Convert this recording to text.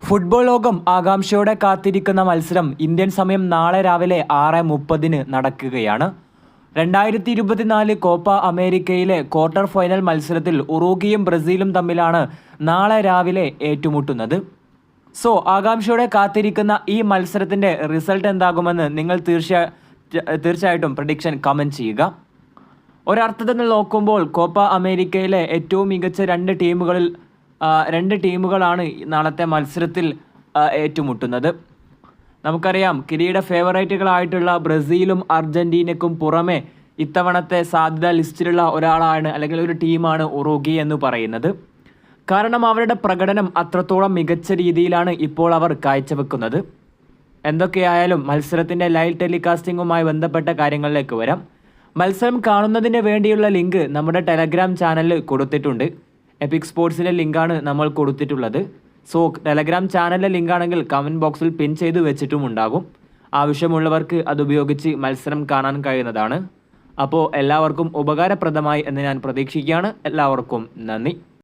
Football ലോകം ആകാംക്ഷയോടെ കാത്തിരിക്കുന്ന മത്സരം ഇന്ത്യൻ സമയം നാളെ രാവിലെ 6:30 നടക്കുകയാണ്. 2024 കോപ്പ അമേരിക്കയിലെ ക്വാർട്ടർ ഫൈനൽ മത്സരത്തിൽ ഉറുഗ്വേയും ബ്രസീലും തമ്മിലാണ് നാളെ രാവിലെ ഏറ്റുമുട്ടുന്നത്. ആകാംക്ഷയോടെ കാത്തിരിക്കുന്ന ഈ മത്സരത്തിൻ്റെ റിസൾട്ട് എന്താകുമെന്ന് നിങ്ങൾ തീർച്ചയായിട്ടും പ്രഡിക്ഷൻ കമൻറ്റ് ചെയ്യുക. ഒരർത്ഥത്തിൽ നോക്കുമ്പോൾ കോപ്പ അമേരിക്കയിലെ ഏറ്റവും മികച്ച രണ്ട് ടീമുകളാണ് നാളത്തെ മത്സരത്തിൽ ഏറ്റുമുട്ടുന്നത്. നമുക്കറിയാം, കിരീട ഫേവറേറ്റുകളായിട്ടുള്ള ബ്രസീലും അർജൻറ്റീനയ്ക്കും പുറമെ ഇത്തവണത്തെ സാധ്യതാ ലിസ്റ്റിലുള്ള ഒരാളാണ് അല്ലെങ്കിൽ ഒരു ടീമാണ് ഉറുഗ്വേ എന്ന് പറയുന്നത്. കാരണം അവരുടെ പ്രകടനം അത്രത്തോളം മികച്ച രീതിയിലാണ് ഇപ്പോൾ അവർ കാഴ്ചവെക്കുന്നത്. എന്തൊക്കെയായാലും മത്സരത്തിൻ്റെ ലൈവ് ടെലികാസ്റ്റിങ്ങുമായി ബന്ധപ്പെട്ട കാര്യങ്ങളിലേക്ക് വരാം. മത്സരം കാണുന്നതിന് വേണ്ടിയുള്ള ലിങ്ക് നമ്മുടെ ടെലഗ്രാം ചാനലിൽ കൊടുത്തിട്ടുണ്ട്. എപിക് സ്പോർട്സിലെ ലിങ്കാണ് നമ്മൾ കൊടുത്തിട്ടുള്ളത്. ടെലഗ്രാം ചാനലിലെ ലിങ്കാണെങ്കിൽ കമൻറ്റ് ബോക്സിൽ പിൻ ചെയ്ത് വെച്ചിട്ടുമുണ്ടാകും. ആവശ്യമുള്ളവർക്ക് അതുപയോഗിച്ച് മത്സരം കാണാൻ കഴിയുന്നതാണ്. അപ്പോൾ എല്ലാവർക്കും ഉപകാരപ്രദമായി എന്ന് ഞാൻ പ്രതീക്ഷിക്കുകയാണ്. എല്ലാവർക്കും നന്ദി.